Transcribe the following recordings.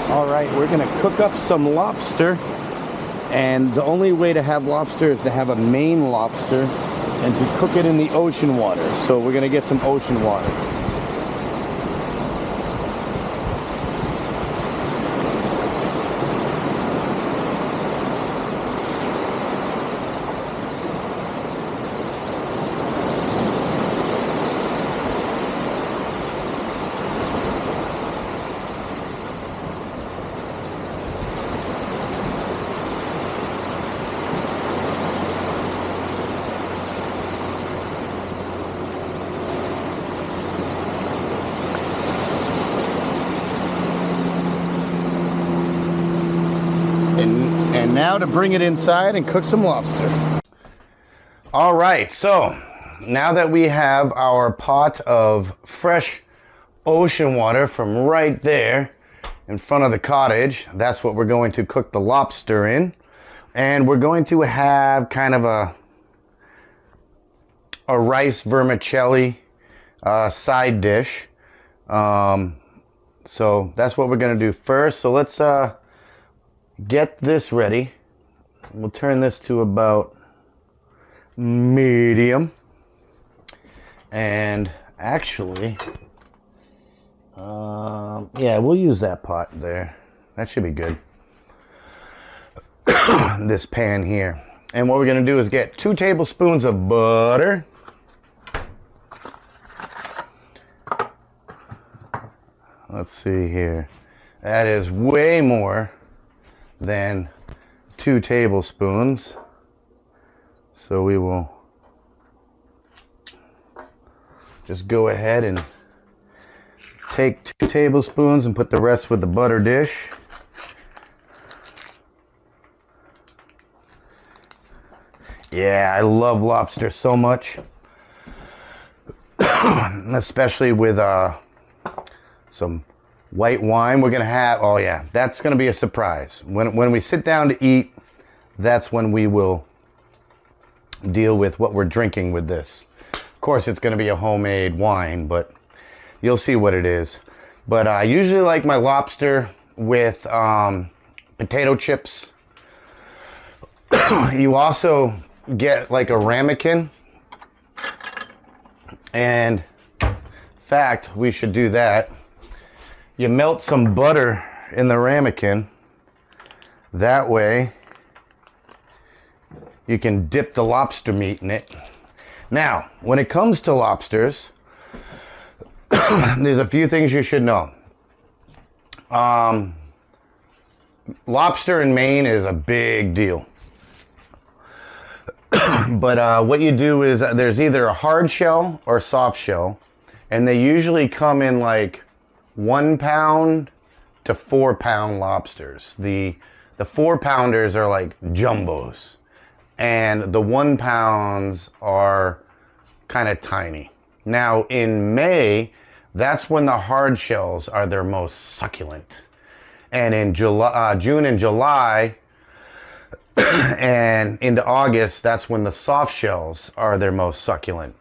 All right, we're gonna cook up some lobster, and the only way to have lobster is to have a Maine lobster and to cook it in the ocean water. So we're gonna get some ocean water. And now to bring it inside and cook some lobster. All right, so now that we have our pot of fresh ocean water from right there in front of the cottage, that's what we're going to cook the lobster in. And we're going to have kind of a rice vermicelli side dish. So that's what we're going to do first. So let's get this ready. We'll turn this to about medium. And actually, yeah, we'll use that pot there. That should be good. This pan here. And what we're going to do is get 2 tablespoons of butter. Let's see here. That is way more than 2 tablespoons. So we will just go ahead and take 2 tablespoons and put the rest with the butter dish. Yeah, I love lobster so much. Especially with some white wine we're gonna have. Oh yeah, that's gonna be a surprise. When we sit down to eat, that's when we will deal with what we're drinking with this. Of course, it's gonna be a homemade wine, but you'll see what it is. But I usually like my lobster with potato chips. You also get like a ramekin, and in fact, we should do that. You melt some butter in the ramekin. That way, you can dip the lobster meat in it. Now, when it comes to lobsters, there's a few things you should know. Lobster in Maine is a big deal. But what you do is there's either a hard shell or soft shell, and they usually come in like 1 pound to 4 pound lobsters. The 4 pounders are like jumbos, and the 1 pounds are kind of tiny. Now in May, that's when the hard shells are their most succulent, and in June and July and into August, that's when the soft shells are their most succulent.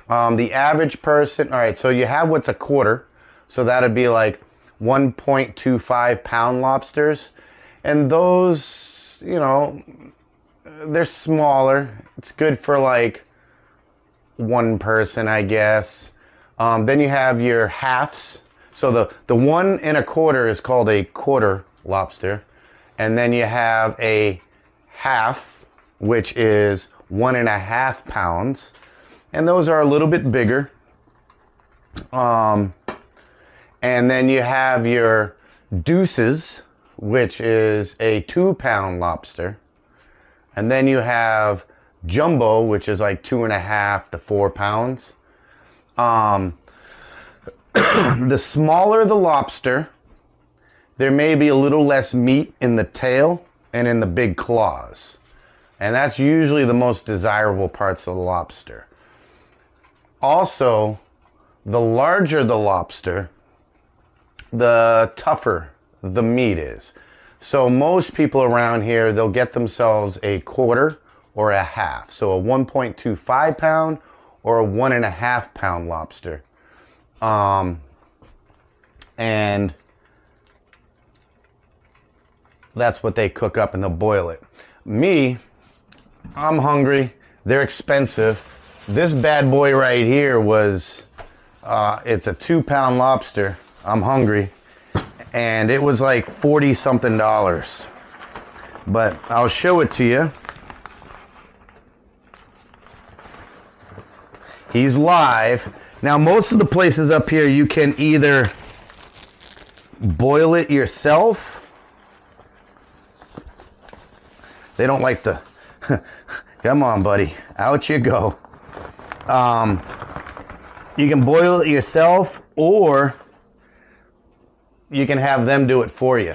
The average person, all right, so you have what's a quarter. So that'd be like 1.25 pound lobsters. And those, you know, they're smaller. It's good for like 1 person, I guess. Then you have your halves. So the 1 1/4 is called a quarter lobster. And then you have a half, which is 1 1/2 pounds. And those are a little bit bigger. And then you have your deuces, which is a 2 pound lobster. And then you have jumbo, which is like 2 1/2 to 4 pounds. The smaller the lobster, there may be a little less meat in the tail and in the big claws. And that's usually the most desirable parts of the lobster. Also, the larger the lobster, the tougher the meat is. So most people around here, they'll get themselves a quarter or a half. So a 1.25 pound or a 1 1/2 pound lobster. And That's what they cook up and they'll boil it. Me, I'm hungry. They're expensive. This bad boy right here was, it's a 2-pound lobster. I'm hungry. And it was like $40 something. But I'll show it to you. He's live. Now, most of the places up here, you can either boil it yourself. They don't like to. Come on, buddy. Out you go. You can boil it yourself, or you can have them do it for you.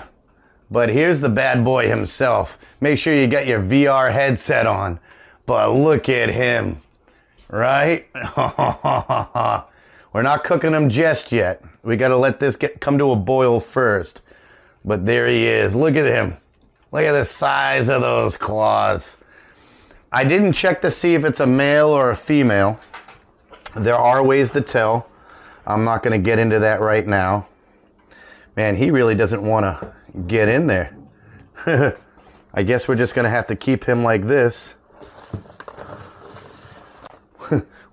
But here's the bad boy himself. Make sure you got your VR headset on. But look at him. Right? We're not cooking him just yet. We got to let this come to a boil first. But there he is. Look at him. Look at the size of those claws. I didn't check to see if it's a male or a female. There are ways to tell. I'm not going to get into that right now. Man, he really doesn't want to get in there. I guess we're just going to have to keep him like this.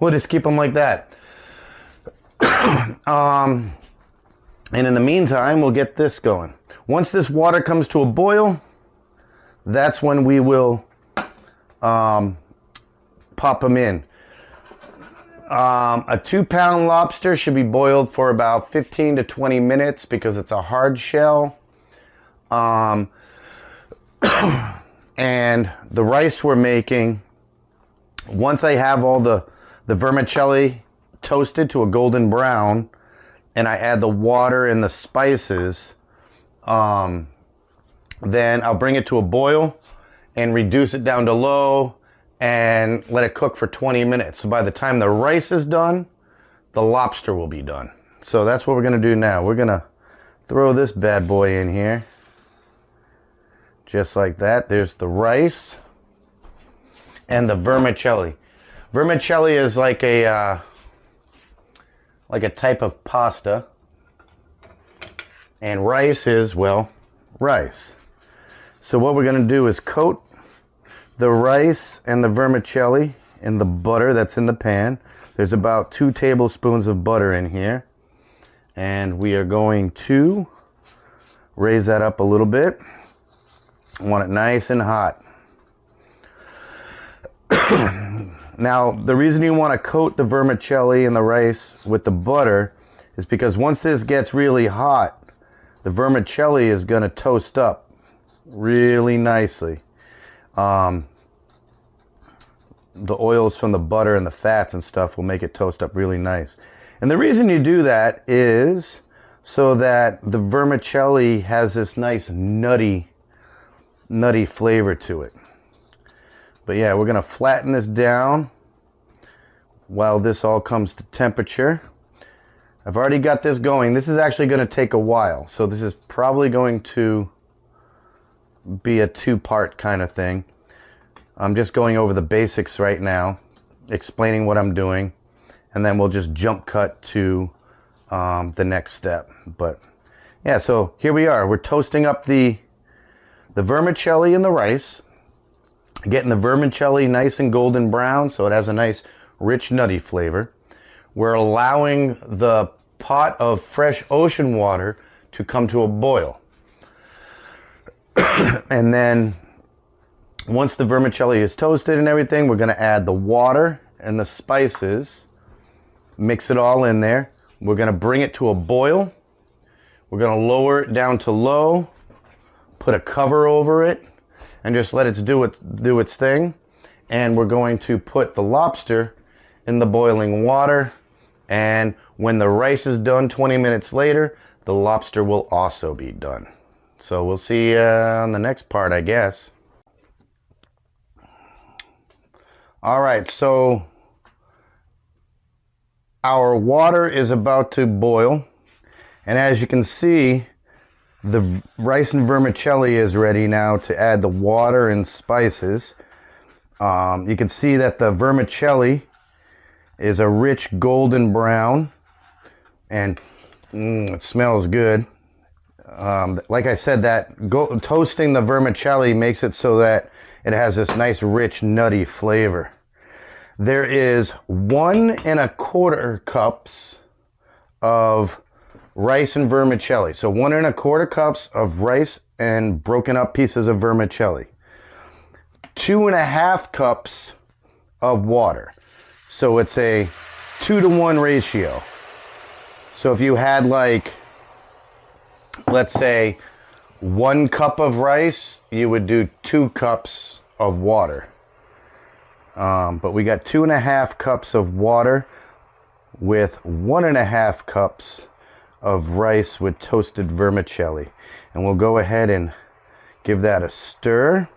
We'll just keep him like that. And in the meantime, we'll get this going. Once this water comes to a boil, that's when we will pop them in. A 2-pound lobster should be boiled for about 15 to 20 minutes because it's a hard shell. And the rice we're making, once I have all the vermicelli toasted to a golden brown and I add the water and the spices, then I'll bring it to a boil and reduce it down to low and let it cook for 20 minutes. So by the time the rice is done, the lobster will be done. So that's what we're going to do now. We're going to throw this bad boy in here. Just like that. There's the rice and the vermicelli. Vermicelli is like a type of pasta. And rice is, well, rice. So what we're going to do is coat the rice and the vermicelli in the butter that's in the pan. There's about 2 tablespoons of butter in here. And we are going to raise that up a little bit. I want it nice and hot. Now, the reason you want to coat the vermicelli and the rice with the butter is because once this gets really hot, the vermicelli is going to toast up really nicely. The oils from the butter and the fats and stuff will make it toast up really nice. And the reason you do that is so that the vermicelli has this nice nutty flavor to it. But yeah, we're going to flatten this down while this all comes to temperature. I've already got this going. This is actually going to take a while. So this is probably going to be a 2-part kind of thing. I'm just going over the basics right now, explaining what I'm doing, and then we'll just jump cut to the next step. But yeah, so here we are. We're toasting up the vermicelli and the rice, getting the vermicelli nice and golden brown so it has a nice rich nutty flavor. We're allowing the pot of fresh ocean water to come to a boil. And then once the vermicelli is toasted and everything, we're going to add the water and the spices, mix it all in there. We're going to bring it to a boil. We're going to lower it down to low, put a cover over it, and just let it do its thing. And we're going to put the lobster in the boiling water. And when the rice is done 20 minutes later, the lobster will also be done. So we'll see you on the next part, I guess. All right, so our water is about to boil. And as you can see, the rice and vermicelli is ready now to add the water and spices. You can see that the vermicelli is a rich golden brown, and it smells good. Like I said, toasting the vermicelli makes it so that it has this nice, rich, nutty flavor. There is 1¼ cups of rice and vermicelli. So 1¼ cups of rice and broken up pieces of vermicelli. 2½ cups of water. So it's a 2-to-1 ratio. So if you had, like, let's say 1 cup of rice, you would do 2 cups of water. But we got 2½ cups of water with 1½ cups of rice with toasted vermicelli. And we'll go ahead and give that a stir.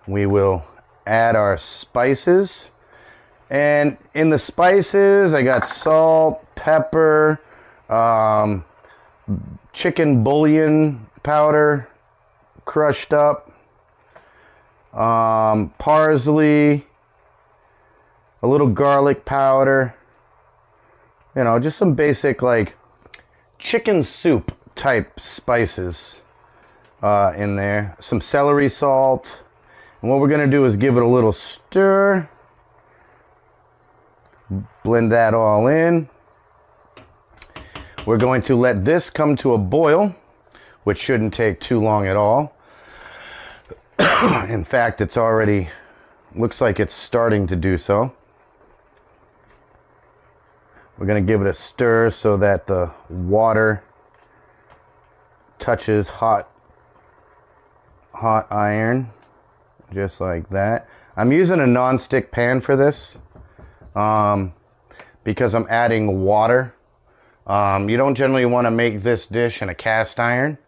We will add our spices. And in the spices, I got salt, pepper, chicken bouillon powder, crushed up, parsley, a little garlic powder, you know, just some basic, like, chicken soup type spices in there. Some celery salt. And what we're going to do is give it a little stir. Blend that all in. We're going to let this come to a boil, which shouldn't take too long at all. In fact, it's already, looks like it's starting to do so. We're going to give it a stir so that the water touches hot iron, just like that. I'm using a non-stick pan for this because I'm adding water. You don't generally want to make this dish in a cast iron.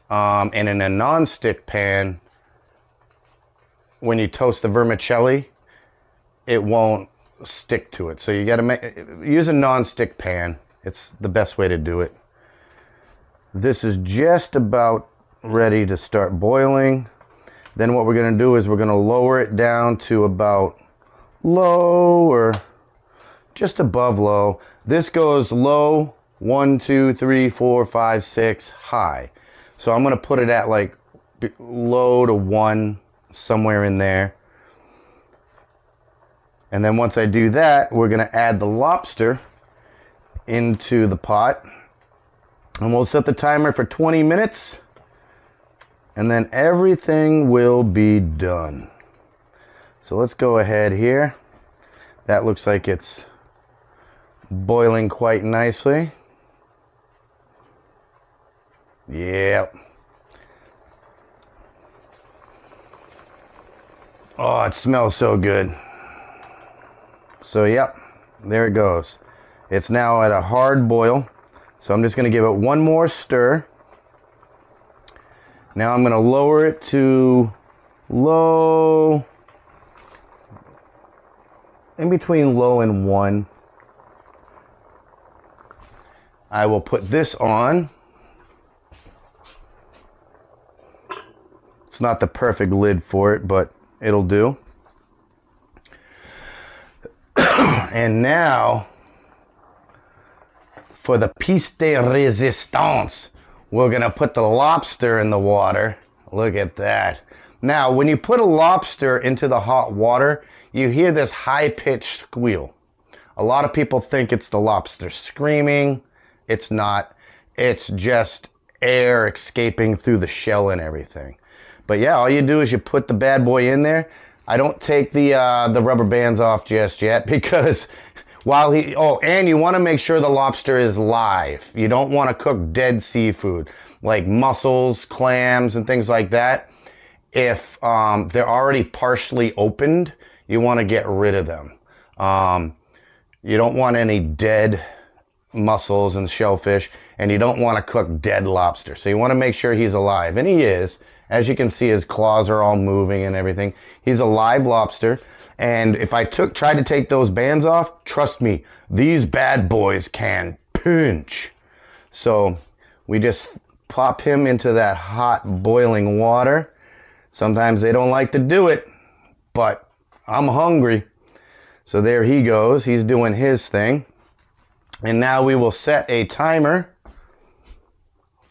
And in a non-stick pan, when you toast the vermicelli, it won't stick to it. So you got to use a non-stick pan. It's the best way to do it. This is just about ready to start boiling. Then what we're going to do is we're going to lower it down to about low or just above low. This goes low, 1, 2, 3, 4, 5, 6, high. So I'm going to put it at like low to 1, somewhere in there. And then once I do that, we're going to add the lobster into the pot. And we'll set the timer for 20 minutes. And then everything will be done. So let's go ahead here. That looks like it's boiling quite nicely. Yep. Oh, it smells so good. So, yep, there it goes. It's now at a hard boil. So I'm just going to give it one more stir. Now I'm going to lower it to low, in between low and 1. I will put this on. It's not the perfect lid for it, but it'll do. And now, for the piece de resistance, we're going to put the lobster in the water. Look at that. Now, when you put a lobster into the hot water, you hear this high-pitched squeal. A lot of people think it's the lobster screaming. It's not. It's just air escaping through the shell and everything. But yeah, all you do is you put the bad boy in there. I don't take the rubber bands off just yet because while and you want to make sure the lobster is live. You don't want to cook dead seafood like mussels, clams, and things like that. If they're already partially opened, you want to get rid of them. You don't want any dead mussels and shellfish, and you don't want to cook dead lobster. So you want to make sure he's alive, and he is. As you can see, his claws are all moving and everything. He's a live lobster. And if I tried to take those bands off, trust me, these bad boys can pinch. So we just pop him into that hot boiling water. Sometimes they don't like to do it, but I'm hungry. So there he goes. He's doing his thing. And now we will set a timer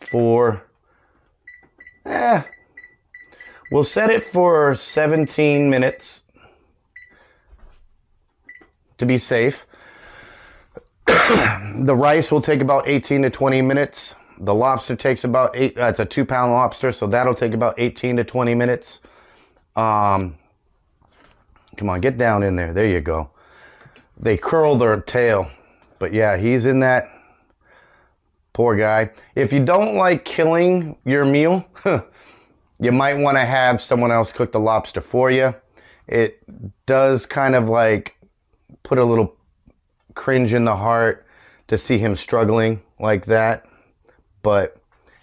for, we'll set it for 17 minutes to be safe. The rice will take about 18 to 20 minutes. The lobster takes about it's a 2-pound lobster, so that'll take about 18 to 20 minutes. Come on, get down in there. There you go. They curl their tail. But yeah, he's in that. Poor guy. If you don't like killing your meal, you might want to have someone else cook the lobster for you. It does kind of like put a little cringe in the heart to see him struggling like that. But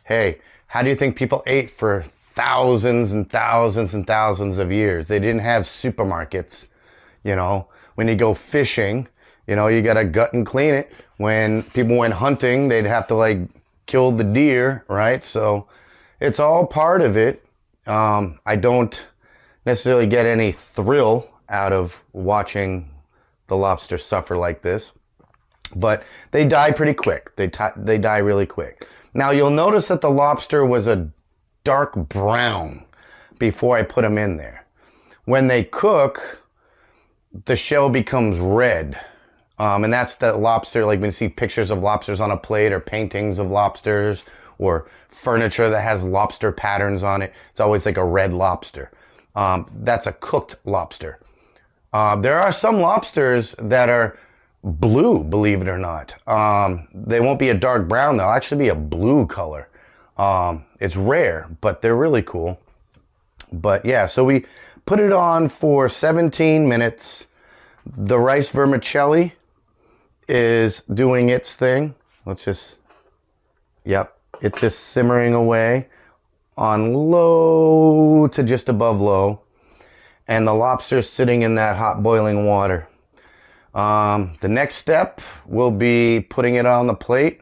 hey, how do you think people ate for thousands and thousands and thousands of years? They didn't have supermarkets. You know, when you go fishing, you know, you got to gut and clean it. When people went hunting, they'd have to like kill the deer, right? So it's all part of it. I don't necessarily get any thrill out of watching the lobster suffer like this, but they die pretty quick. They die really quick. Now you'll notice that the lobster was a dark brown before I put them in there. When they cook, the shell becomes red. And that's the lobster, like when you see pictures of lobsters on a plate or paintings of lobsters or furniture that has lobster patterns on it. It's always like a red lobster. That's a cooked lobster. There are some lobsters that are blue, believe it or not. They won't be a dark brown, they'll actually be a blue color. It's rare, but they're really cool. But yeah, so we put it on for 17 minutes. The rice vermicelli is doing its thing. Let's just, yep, it's just simmering away on low to just above low. And the lobster's sitting in that hot boiling water. The next step will be putting it on the plate,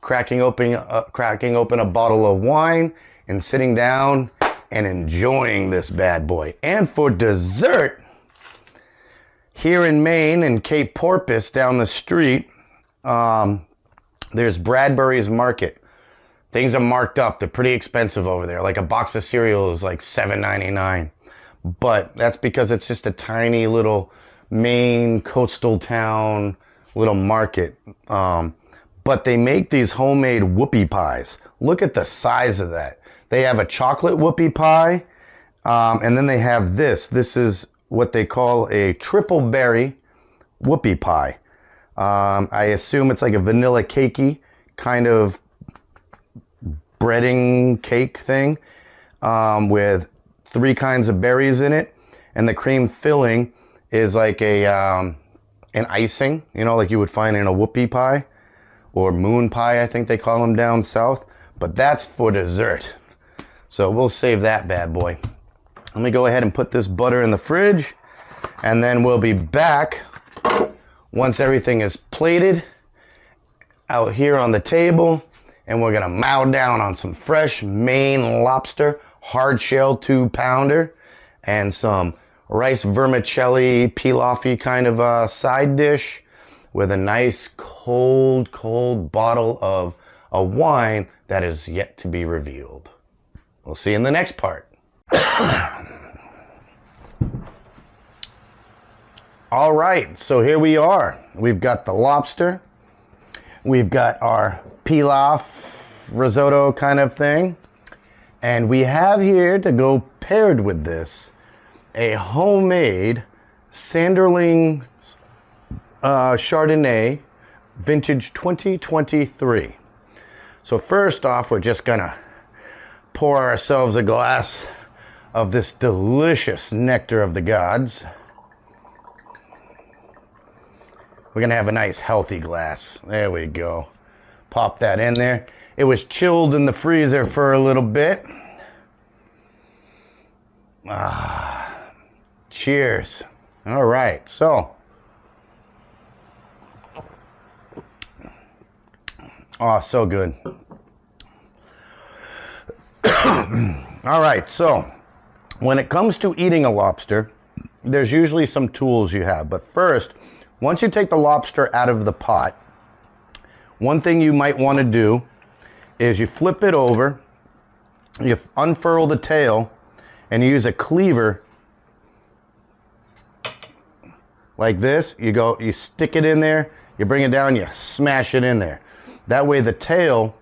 cracking open a bottle of wine, and sitting down and enjoying this bad boy. And for dessert, here in Maine, in Cape Porpoise, down the street, there's Bradbury's Market. Things are marked up. They're pretty expensive over there. Like a box of cereal is like $7.99. But that's because it's just a tiny little Maine coastal town little market. But they make these homemade whoopie pies. Look at the size of that. They have a chocolate whoopie pie, and then they have this. This is what they call a triple berry whoopie pie. I assume it's like a vanilla cakey kind of breading cake thing with 3 kinds of berries in it, and the cream filling is like an icing, you know, like you would find in a whoopie pie or moon pie, I think they call them down south. But that's for dessert, so we'll save that bad boy. Let me go ahead and put this butter in the fridge, and then we'll be back once everything is plated out here on the table, and we're gonna mow down on some fresh Maine lobster, hard shell 2-pounder, and some rice vermicelli pilafy kind of side dish with a nice cold bottle of a wine that is yet to be revealed. We'll see you in the next part. All right, so here we are. We've got the lobster. We've got our pilaf risotto kind of thing. And we have here, to go paired with this, a homemade Sanderling Chardonnay vintage 2023. So first off, we're just gonna pour ourselves a glass of this delicious nectar of the gods. We're gonna have a nice healthy glass. There we go. Pop that in there. It was chilled in the freezer for a little bit. Cheers. All right, so. Oh, so good. All right, so when it comes to eating a lobster, there's usually some tools you have. But first, once you take the lobster out of the pot, one thing you might want to do is you flip it over, you unfurl the tail, and you use a cleaver like this. You stick it in there, you bring it down, you smash it in there. That way the tail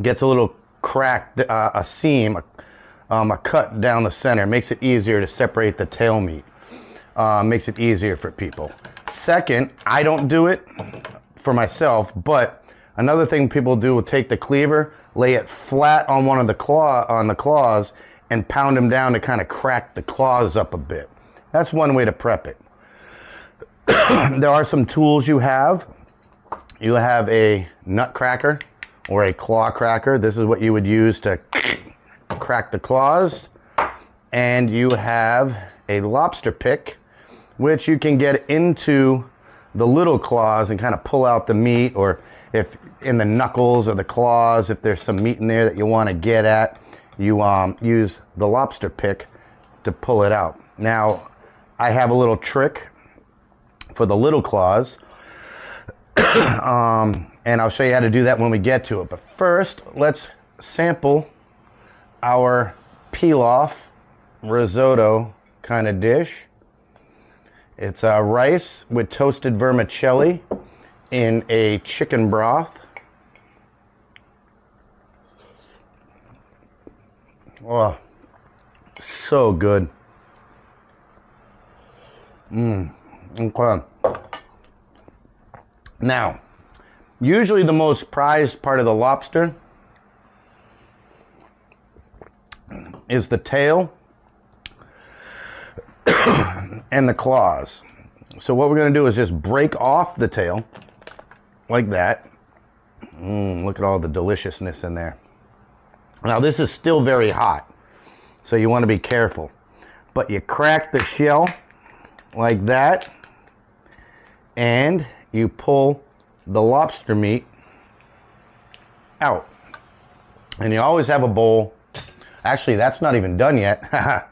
gets a little cracked, a seam, a cut down the center. Makes it easier to separate the tail meat. Makes it easier for people. Second, I don't do it for myself, but another thing people do will take the cleaver, lay it flat on one of the claws, and pound them down to kind of crack the claws up a bit. That's one way to prep it. There are some tools you have. You have a nut cracker or a claw cracker. This is what you would use to crack the claws. And you have a lobster pick, which you can get into the little claws and kind of pull out the meat, or if in the knuckles or the claws, if there's some meat in there that you want to get at, you use the lobster pick to pull it out. Now, I have a little trick for the little claws, and I'll show you how to do that when we get to it. But first, let's sample our pilaf risotto kind of dish. It's rice with toasted vermicelli in a chicken broth. Oh, so good. Okay. Now, usually the most prized part of the lobster is the tail and the claws. So what we're going to do is just break off the tail like that. Look at all the deliciousness in there. Now this is still very hot, so you want to be careful. But you crack the shell like that, and you pull the lobster meat out. And you always have a bowl. Actually, that's not even done yet.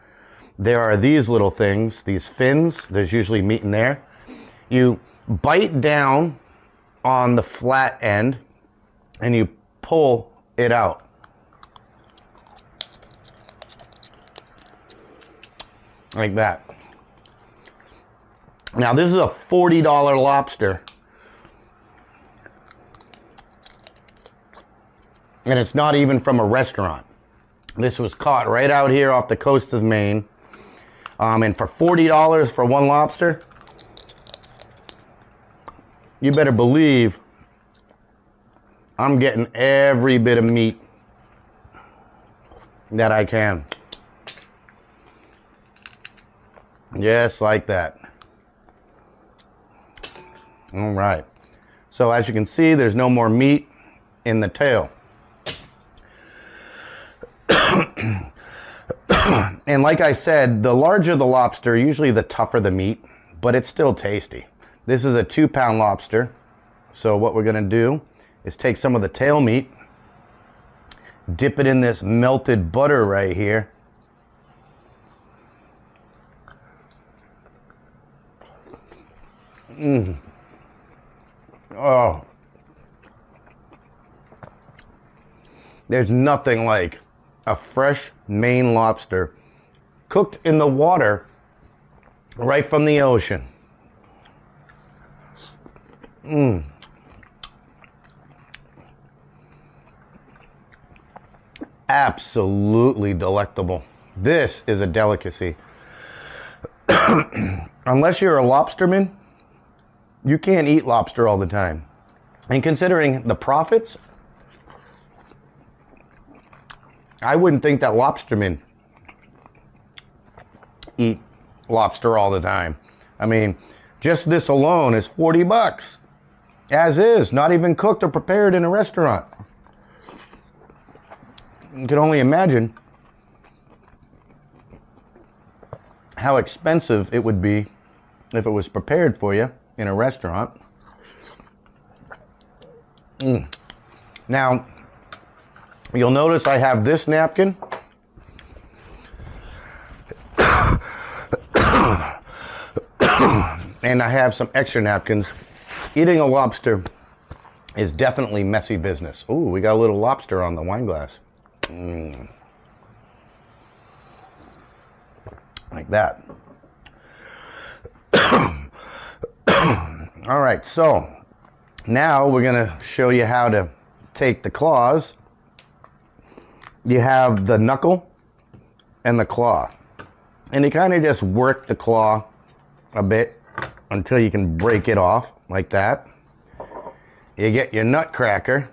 There are these little things, these fins. There's usually meat in there. You bite down on the flat end and you pull it out. Like that. Now this is a $40 lobster. And it's not even from a restaurant. This was caught right out here off the coast of Maine. And for $40 for one lobster, you better believe I'm getting every bit of meat that I can. Just like that. All right. So as you can see, there's no more meat in the tail. And like I said, the larger the lobster, usually the tougher the meat, but it's still tasty. This is a 2-pound lobster. So what we're going to do is take some of the tail meat, dip it in this melted butter right here. Oh. There's nothing like a fresh Maine lobster cooked in the water right from the ocean. Absolutely delectable. This is a delicacy. Unless you're a lobsterman, you can't eat lobster all the time. And considering the profits, I wouldn't think that lobstermen eat lobster all the time. I mean, just this alone is $40. As is, not even cooked or prepared in a restaurant. You can only imagine how expensive it would be if it was prepared for you in a restaurant. Now, you'll notice I have this napkin. And I have some extra napkins. Eating a lobster is definitely messy business. Ooh, we got a little lobster on the wine glass. Like that. All right, so now we're gonna show you how to take the claws. You have the knuckle and the claw, and you kind of just work the claw a bit until you can break it off like that. You get your nutcracker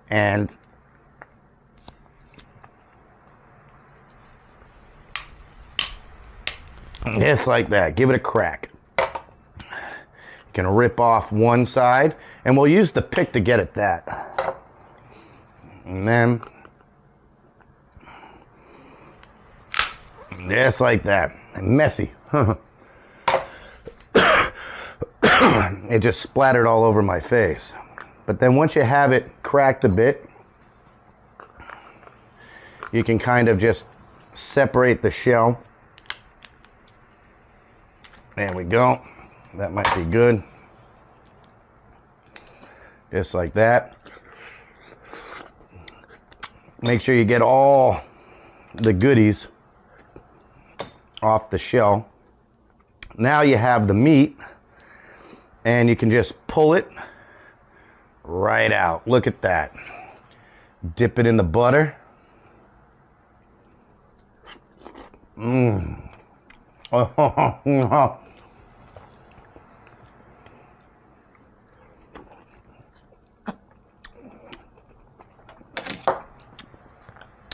and just like that, give it a crack. You can rip off one side, and we'll use the pick to get at that. And then just like that. Messy. It just splattered all over my face. But then once you have it cracked a bit, you can kind of just separate the shell. There we go. That might be good. Just like that. Make sure you get all the goodies off the shell. Now you have the meat, and you can just pull it right out. Look at that. Dip it in the butter.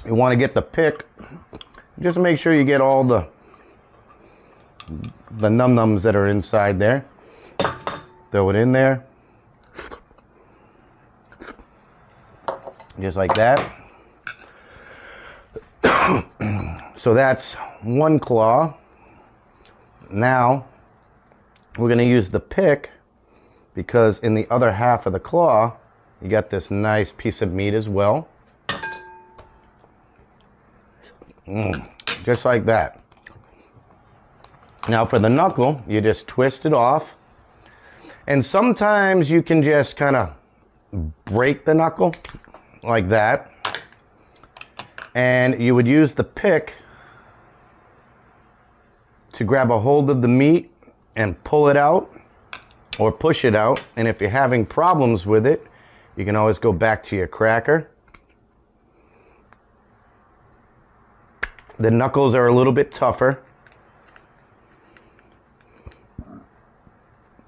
You want to get the pick. Just make sure you get all the num-nums that are inside there. Throw it in there. Just like that. So that's one claw. Now we're going to use the pick, because in the other half of the claw you got this nice piece of meat as well. Just like that. Now for the knuckle, you just twist it off, and sometimes you can just kind of break the knuckle like that, and you would use the pick to grab a hold of the meat and pull it out or push it out. And if you're having problems with it, you can always go back to your cracker. The knuckles are a little bit tougher,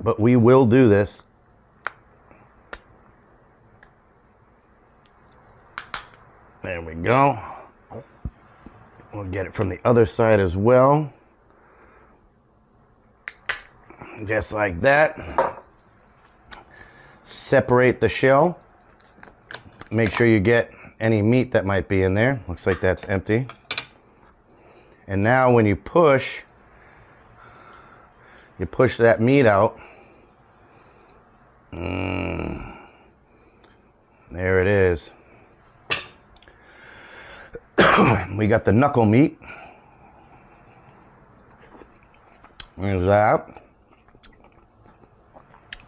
but we will do this. There we go. We'll get it from the other side as well. Just like that. Separate the shell. Make sure you get any meat that might be in there. Looks like that's empty. And now when you push that meat out. There it is. We got the knuckle meat. There's that.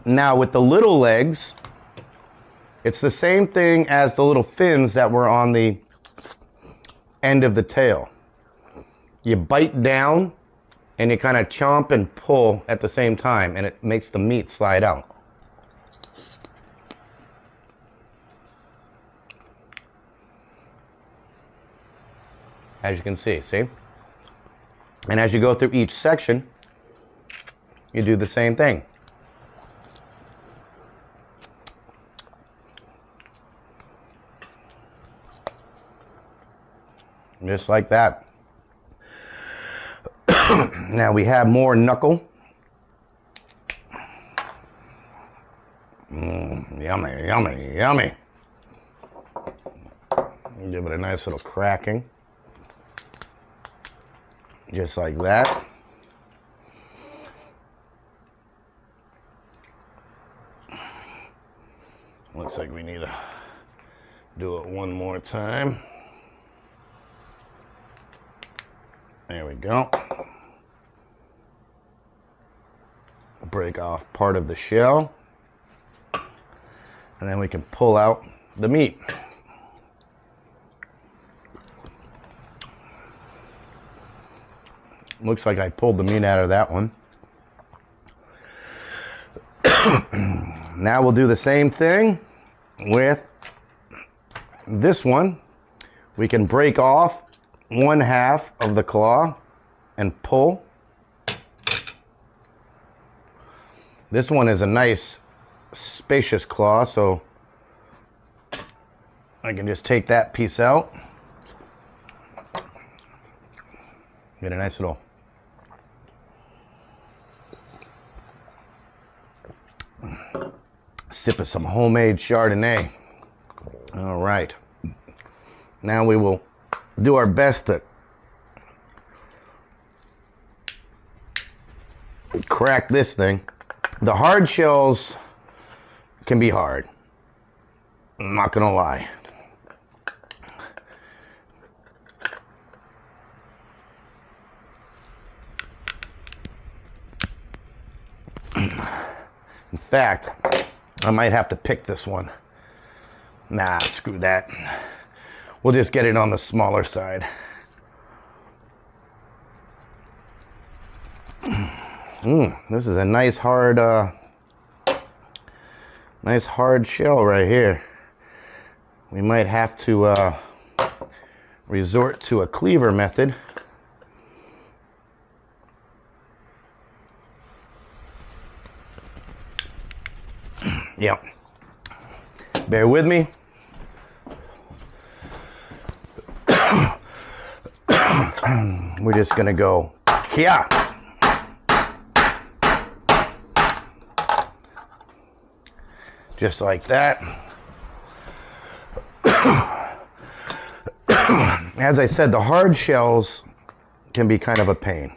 Now with the little legs, it's the same thing as the little fins that were on the end of the tail. You bite down and you kind of chomp and pull at the same time, and it makes the meat slide out. As you can see? And as you go through each section, you do the same thing. Just like that. Now we have more knuckle. Yummy, yummy, yummy. Give it a nice little cracking. Just like that. Looks like we need to do it one more time. There we go. Break off part of the shell. And then we can pull out the meat. Looks like I pulled the meat out of that one. Now we'll do the same thing with this one. We can break off 1/2 of the claw and pull. This one is a nice spacious claw, so I can just take that piece out. Get a nice little sip of some homemade Chardonnay. All right. Now we will do our best to crack this thing. The hard shells can be hard. I'm not gonna lie. In fact, I might have to pick this one. Nah, screw that. We'll just get it on the smaller side. This is a nice hard shell right here. We might have to resort to a cleaver method. Yep. Bear with me. We're just gonna go kia. Just like that. As I said, the hard shells can be kind of a pain.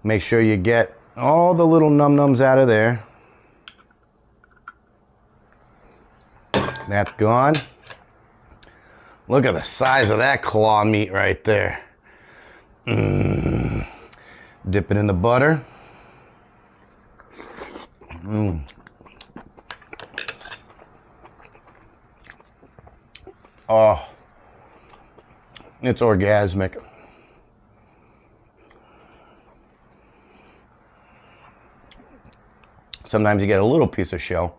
Make sure you get all the little num-nums out of there. That's gone. Look at the size of that claw meat right there. Dip it in the butter. Oh, it's orgasmic. Sometimes you get a little piece of shell.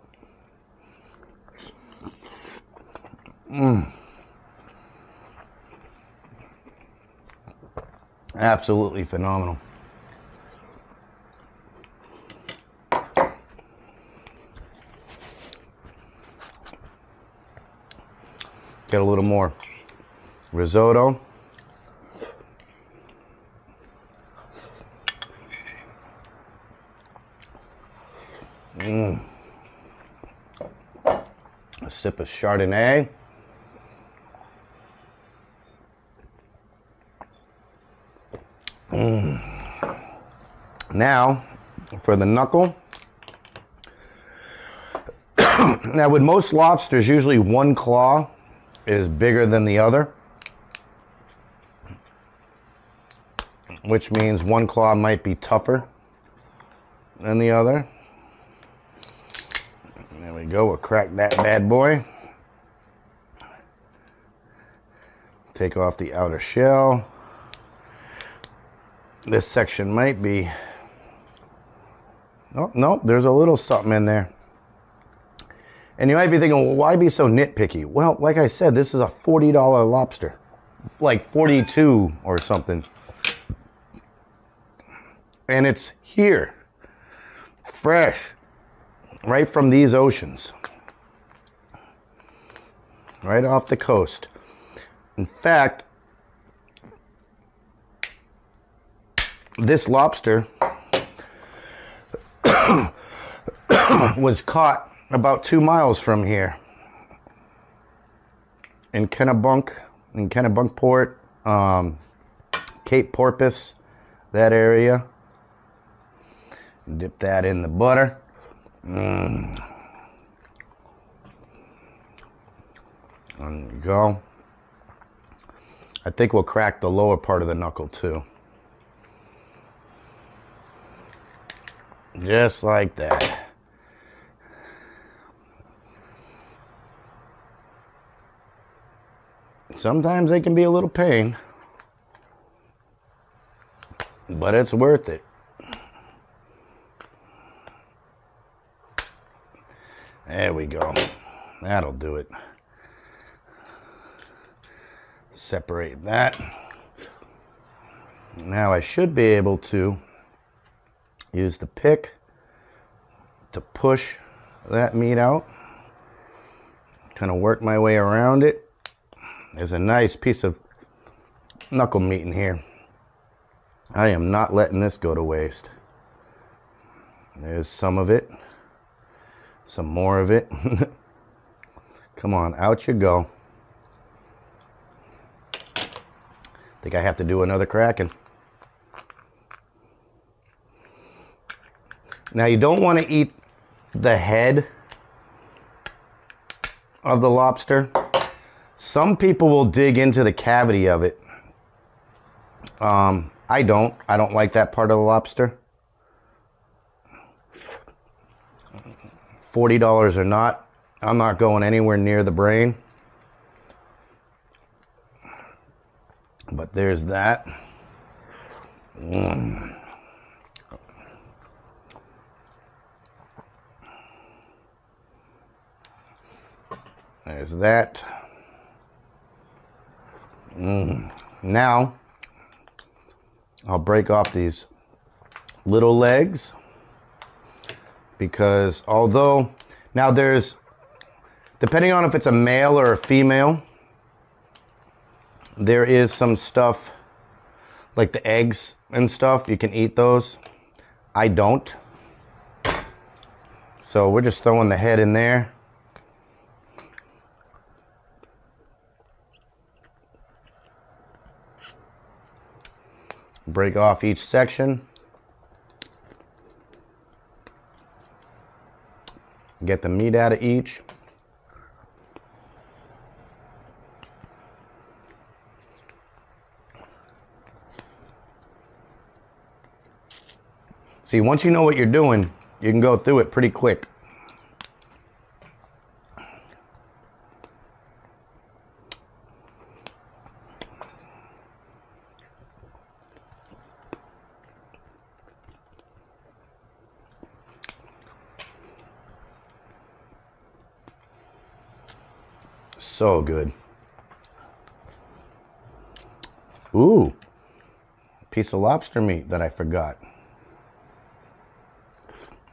Absolutely phenomenal. Get a little more risotto. A sip of Chardonnay. Now, for the knuckle. Now, with most lobsters, usually one claw is bigger than the other, which means one claw might be tougher than the other. There we go. We'll crack that bad boy. Take off the outer shell. This section might be... Oh, no, there's a little something in there. And you might be thinking, well, why be so nitpicky? Well, like I said, this is a $40 lobster. Like 42 or something. And it's here. Fresh. Right from these oceans. Right off the coast. In fact, this lobster was caught about 2 miles from here in Kennebunkport, Cape Porpoise, that area. Dip that in the butter. There you go. I think we'll crack the lower part of the knuckle too. Just like that. Sometimes they can be a little pain, but it's worth it. There we go. That'll do it. Separate that. Now I should be able to use the pick to push that meat out. Kind of work my way around it. There's a nice piece of knuckle meat in here. I am not letting this go to waste. There's some of it. Some more of it. Come on, out you go. Think I have to do another cracking. Now you don't want to eat the head of the lobster. Some people will dig into the cavity of it. I don't like that part of the lobster. $40 or not, I'm not going anywhere near the brain. But there's that. There's that. Now, I'll break off these little legs, because although, now there's, depending on if it's a male or a female, there is some stuff, like the eggs and stuff, you can eat those. I don't. So we're just throwing the head in there. Break off each section. Get the meat out of each. See, once you know what you're doing, you can go through it pretty quick. So good. Ooh, piece of lobster meat that I forgot.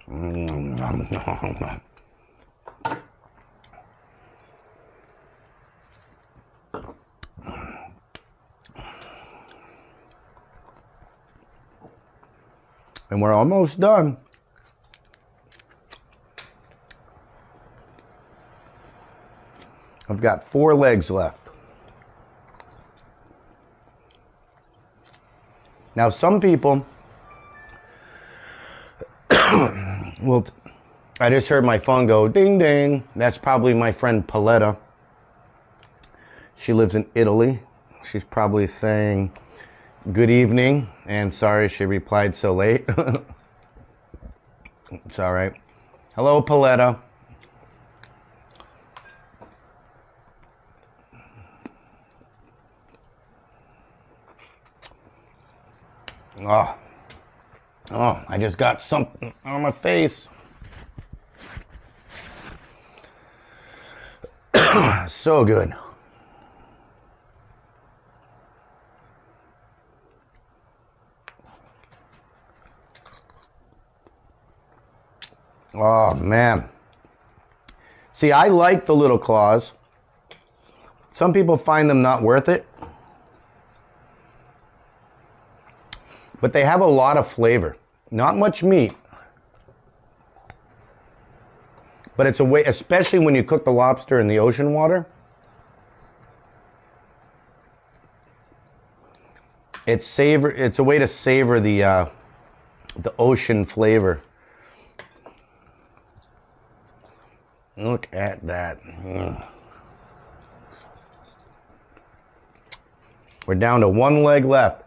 And we're almost done. I've got 4 legs left. Now, some people well, I just heard my phone go ding ding. That's probably my friend Paletta. She lives in Italy. She's probably saying good evening and sorry she replied so late. It's all right. Hello, Paletta. Oh, I just got something on my face. So good. Oh, man. See, I like the little claws. Some people find them not worth it. But they have a lot of flavor. Not much meat. But it's a way, especially when you cook the lobster in the ocean water. It's a way to savor the ocean flavor. Look at that. We're down to 1 leg left.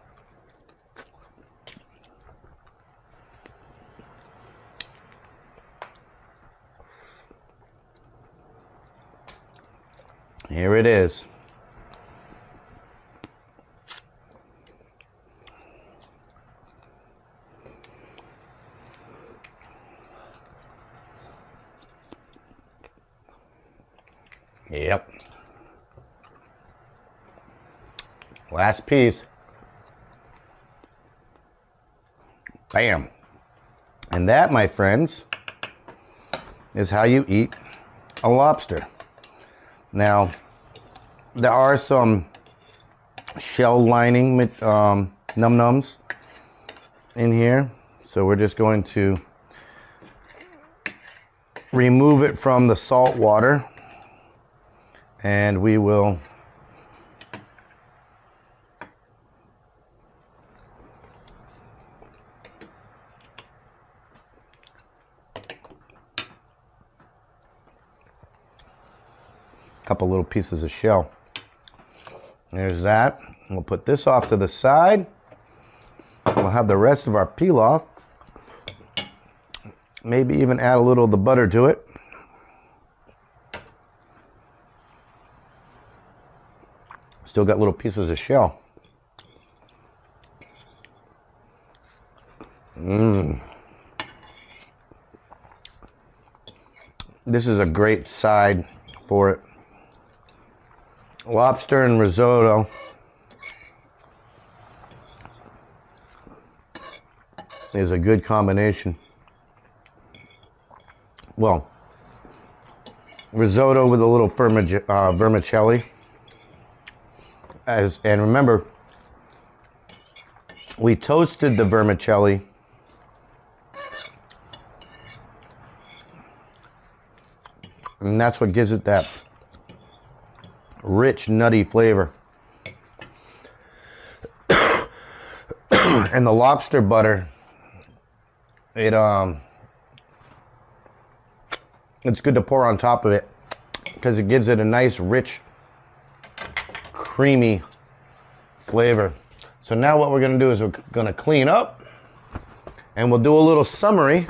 Here it is. Yep. Last piece. Bam. And that, my friends, is how you eat a lobster. Now, there are some shell lining num-nums in here, so we're just going to remove it from the salt water, and we will couple little pieces of shell. There's that. We'll put this off to the side. We'll have the rest of our pilaf. Maybe even add a little of the butter to it. Still got little pieces of shell. This is a great side for it. Lobster and risotto is a good combination. Well, risotto with a little vermicelli. And remember, we toasted the vermicelli and that's what gives it that rich, nutty flavor. And the lobster butter, it's good to pour on top of it because it gives it a nice, rich, creamy flavor. So now what we're going to do is we're going to clean up, and we'll do a little summary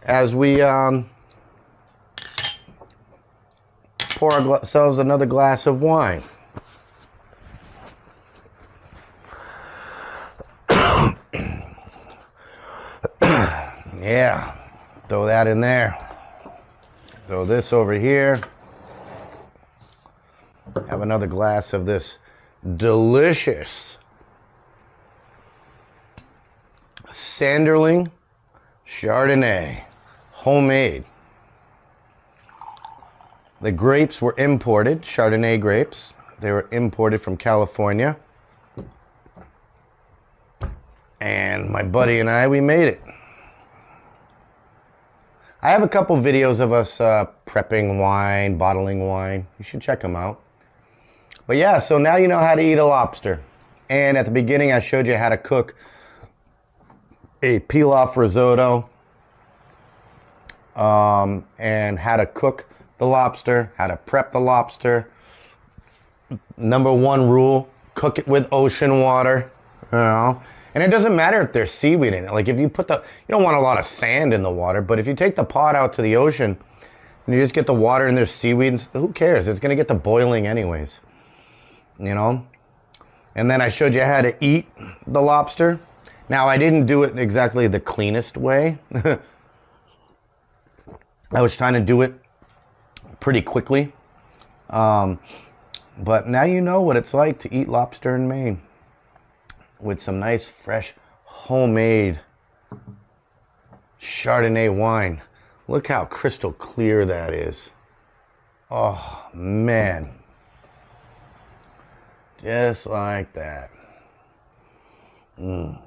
as we pour ourselves another glass of wine. Yeah, throw that in there. Throw this over here. Have another glass of this delicious Sanderling Chardonnay, homemade. The grapes were imported, Chardonnay grapes. They were imported from California. And my buddy and I, we made it. I have a couple videos of us prepping wine, bottling wine. You should check them out. But yeah, so now you know how to eat a lobster. And at the beginning, I showed you how to cook a pilaf risotto. And how to cook the lobster, how to prep the lobster. Number one rule, cook it with ocean water, you know. And it doesn't matter if there's seaweed in it. Like if you put you don't want a lot of sand in the water, but if you take the pot out to the ocean and you just get the water and there's seaweed, who cares? It's gonna get to boiling anyways, you know. And then I showed you how to eat the lobster. Now I didn't do it exactly the cleanest way. I was trying to do it pretty quickly. But now you know what it's like to eat lobster in Maine with some nice, fresh, homemade Chardonnay wine. Look how crystal clear that is. Oh, man. Just like that. Well,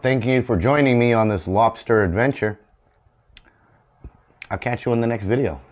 thank you for joining me on this lobster adventure. I'll catch you in the next video.